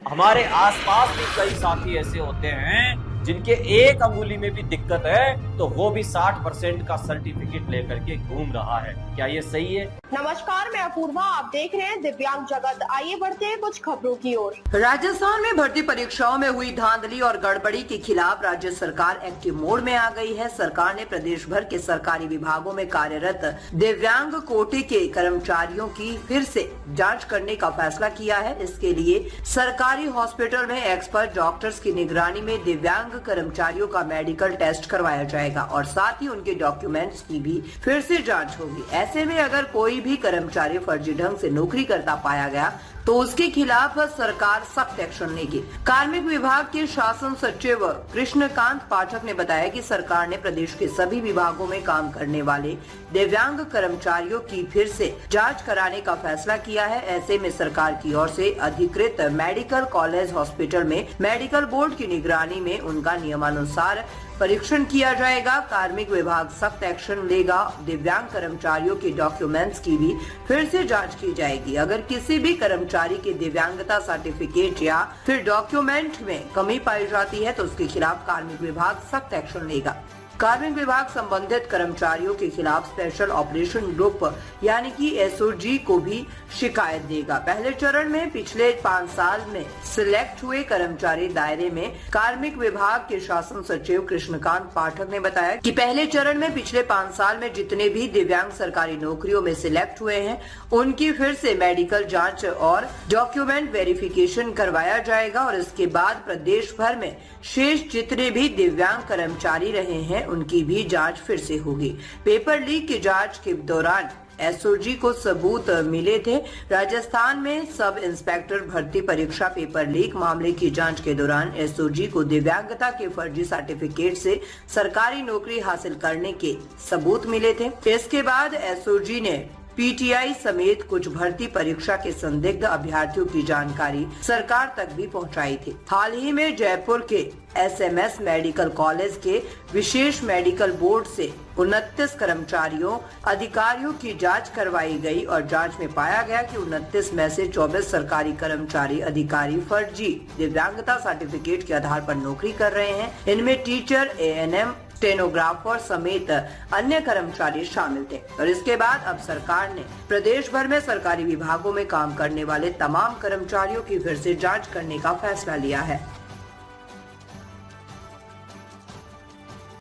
हमारे आसपास भी कई साथी ऐसे होते हैं जिनके एक अंगुली में भी दिक्कत है तो वो भी 60% का सर्टिफिकेट लेकर के घूम रहा है। क्या ये सही है? नमस्कार, मैं अपूर्वा। आप देख रहे हैं दिव्यांग जगत। आइए बढ़ते हैं कुछ खबरों की ओर। राजस्थान में भर्ती परीक्षाओं में हुई धांधली और गड़बड़ी के खिलाफ राज्य सरकार एक्टिव मोड में आ गई है। सरकार ने प्रदेश भर के सरकारी विभागों में कार्यरत दिव्यांग कोटि के कर्मचारियों की फिर से जांच करने का फैसला किया है। इसके लिए सरकारी हॉस्पिटल में एक्सपर्ट डॉक्टर्स की निगरानी में दिव्यांग कर्मचारियों का मेडिकल टेस्ट करवाया जाएगा और साथ ही उनके डॉक्यूमेंट्स की भी फिर से जांच होगी। ऐसे में अगर कोई भी कर्मचारी फर्जी ढंग से नौकरी करता पाया गया तो उसके खिलाफ सरकार सख्त एक्शन लेगी। कार्मिक विभाग के शासन सचिव कृष्णकांत पाठक ने बताया कि सरकार ने प्रदेश के सभी विभागों में काम करने वाले दिव्यांग कर्मचारियों की फिर से जांच कराने का फैसला किया है। ऐसे में सरकार की ओर से अधिकृत मेडिकल कॉलेज हॉस्पिटल में मेडिकल बोर्ड की निगरानी में उनका नियमानुसार परीक्षण किया जाएगा। कार्मिक विभाग सख्त एक्शन लेगा। दिव्यांग कर्मचारियों के डॉक्यूमेंट्स की भी फिर से जांच की जाएगी। अगर किसी भी कर्मचारी के दिव्यांगता सर्टिफिकेट या फिर डॉक्यूमेंट में कमी पाई जाती है तो उसके खिलाफ कार्मिक विभाग सख्त एक्शन लेगा। कार्मिक विभाग संबंधित कर्मचारियों के खिलाफ स्पेशल ऑपरेशन ग्रुप यानी कि एसओजी को भी शिकायत देगा। पहले चरण में पिछले 5 साल में सिलेक्ट हुए कर्मचारी दायरे में कार्मिक विभाग के शासन सचिव कृष्णकांत पाठक ने बताया कि पहले चरण में पिछले 5 साल में जितने भी दिव्यांग सरकारी नौकरियों में सिलेक्ट हुए हैं उनकी फिर से मेडिकल जाँच और डॉक्यूमेंट वेरिफिकेशन करवाया जाएगा और इसके बाद प्रदेश भर में शेष जितने भी दिव्यांग कर्मचारी रहे हैं उनकी भी जांच फिर से होगी। पेपर लीक की जांच के दौरान एसओजी को सबूत मिले थे। राजस्थान में सब इंस्पेक्टर भर्ती परीक्षा पेपर लीक मामले की जांच के दौरान एसओजी को दिव्यांगता के फर्जी सर्टिफिकेट से सरकारी नौकरी हासिल करने के सबूत मिले थे। इसके बाद एसओजी ने पीटीआई समेत कुछ भर्ती परीक्षा के संदिग्ध अभ्यर्थियों की जानकारी सरकार तक भी पहुंचाई थी। हाल ही में जयपुर के एसएमएस मेडिकल कॉलेज के विशेष मेडिकल बोर्ड से 29 कर्मचारियों अधिकारियों की जांच करवाई गई और जांच में पाया गया कि 29 में से 24 सरकारी कर्मचारी अधिकारी फर्जी दिव्यांगता सर्टिफिकेट के आधार पर नौकरी कर रहे हैं। इनमें टीचर, एएनएम, स्टेनोग्राफर समेत अन्य कर्मचारी शामिल थे और इसके बाद अब सरकार ने प्रदेश भर में सरकारी विभागों में काम करने वाले तमाम कर्मचारियों की फिर से जांच करने का फैसला लिया है।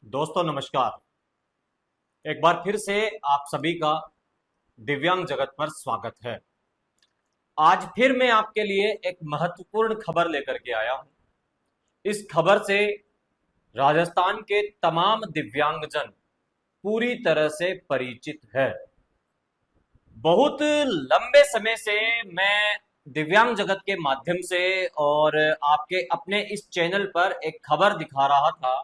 दोस्तों नमस्कार, एक बार फिर से आप सभी का दिव्यांग जगत पर स्वागत है। आज फिर मैं आपके लिए एक महत्वपूर्ण खबर लेकर के आया हूं। इस खबर से राजस्थान के तमाम दिव्यांगजन पूरी तरह से परिचित है। बहुत लंबे समय से मैं दिव्यांग जगत के माध्यम से और आपके अपने इस चैनल पर एक खबर दिखा रहा था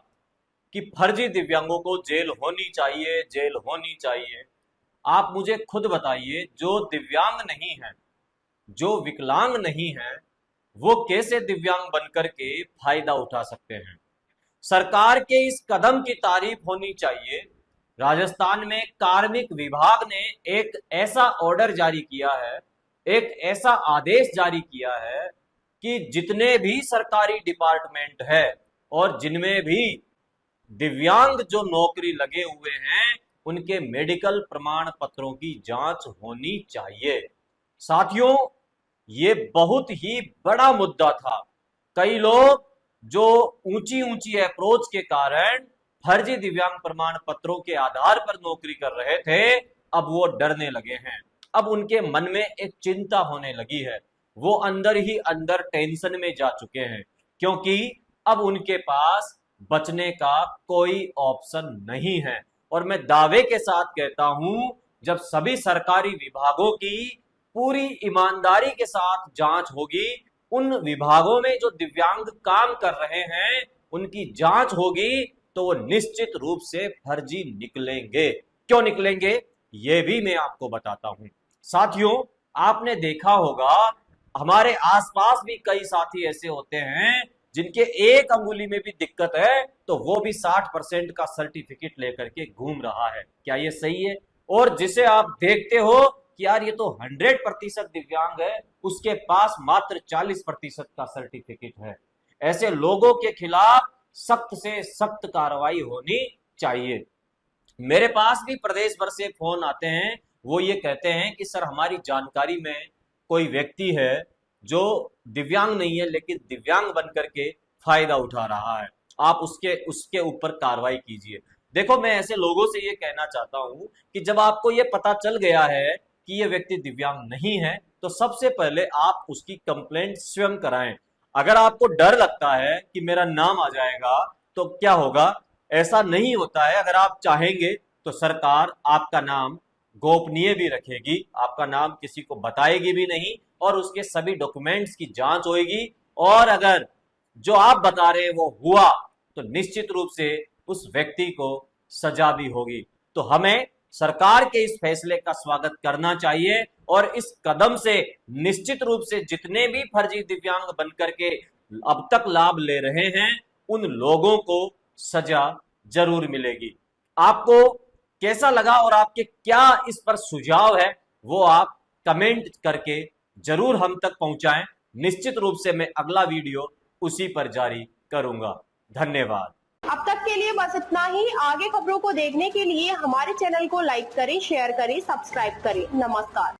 कि फर्जी दिव्यांगों को जेल होनी चाहिए, जेल होनी चाहिए। आप मुझे खुद बताइए, जो दिव्यांग नहीं है, जो विकलांग नहीं है, वो कैसे दिव्यांग बनकर के फायदा उठा सकते हैं? सरकार के इस कदम की तारीफ होनी चाहिए। राजस्थान में कार्मिक विभाग ने एक ऐसा ऑर्डर जारी किया है, एक ऐसा आदेश जारी किया है कि जितने भी सरकारी डिपार्टमेंट है और जिनमें भी दिव्यांग जो नौकरी लगे हुए हैं उनके मेडिकल प्रमाण पत्रों की जांच होनी चाहिए। साथियों, ये बहुत ही बड़ा मुद्दा था। कई लोग जो ऊंची ऊंची अप्रोच के कारण फर्जी दिव्यांग प्रमाण पत्रों के आधार पर नौकरी कर रहे थे, अब वो डरने लगे हैं। अब उनके मन में एक चिंता होने लगी है। वो अंदर ही अंदर टेंशन में जा चुके हैं, क्योंकि अब उनके पास बचने का कोई ऑप्शन नहीं है। और मैं दावे के साथ कहता हूं, जब सभी सरकारी विभागों की पूरी ईमानदारी के साथ जांच होगी, उन विभागों में जो दिव्यांग काम कर रहे हैं उनकी जांच होगी, तो वो निश्चित रूप से फर्जी निकलेंगे। क्यों निकलेंगे, ये भी मैं आपको बताता हूं। साथियों, आपने देखा होगा हमारे आसपास भी कई साथी ऐसे होते हैं जिनके एक अंगुली में भी दिक्कत है तो वो भी 60% का सर्टिफिकेट लेकर के घूम रहा है। क्या ये सही है? और जिसे आप देखते हो कि यार ये तो 100% दिव्यांग है, उसके पास मात्र 40% का सर्टिफिकेट है। ऐसे लोगों के खिलाफ सख्त से सख्त कार्रवाई होनी चाहिए। मेरे पास भी प्रदेश भर से फोन आते हैं, वो ये कहते हैं कि सर हमारी जानकारी में कोई व्यक्ति है जो दिव्यांग नहीं है लेकिन दिव्यांग बन करके फायदा उठा रहा है, आप उसके उसके ऊपर कार्रवाई कीजिए। देखो, मैं ऐसे लोगों से ये कहना चाहता हूं कि जब आपको ये पता चल गया है कि ये व्यक्ति दिव्यांग नहीं है, तो सबसे पहले आप उसकी कंप्लेंट स्वयं कराएं। अगर आपको डर लगता है कि मेरा नाम आ जाएगा तो क्या होगा, ऐसा नहीं होता है। अगर आप चाहेंगे तो सरकार आपका नाम गोपनीय भी रखेगी, आपका नाम किसी को बताएगी भी नहीं, और उसके सभी डॉक्यूमेंट्स की जांच होगी। और अगर जो आप बता रहे हैं वो हुआ तो निश्चित रूप से उस व्यक्ति को सजा भी होगी। तो हमें सरकार के इस फैसले का स्वागत करना चाहिए, और इस कदम से निश्चित रूप से जितने भी फर्जी दिव्यांग बनकर के अब तक लाभ ले रहे हैं उन लोगों को सजा जरूर मिलेगी। आपको कैसा लगा और आपके क्या इस पर सुझाव है, वो आप कमेंट करके जरूर हम तक पहुंचाएं। निश्चित रूप से मैं अगला वीडियो उसी पर जारी करूंगा। धन्यवाद। अब तक के लिए बस इतना ही। आगे खबरों को देखने के लिए हमारे चैनल को लाइक करें, शेयर करें, सब्सक्राइब करें। नमस्कार।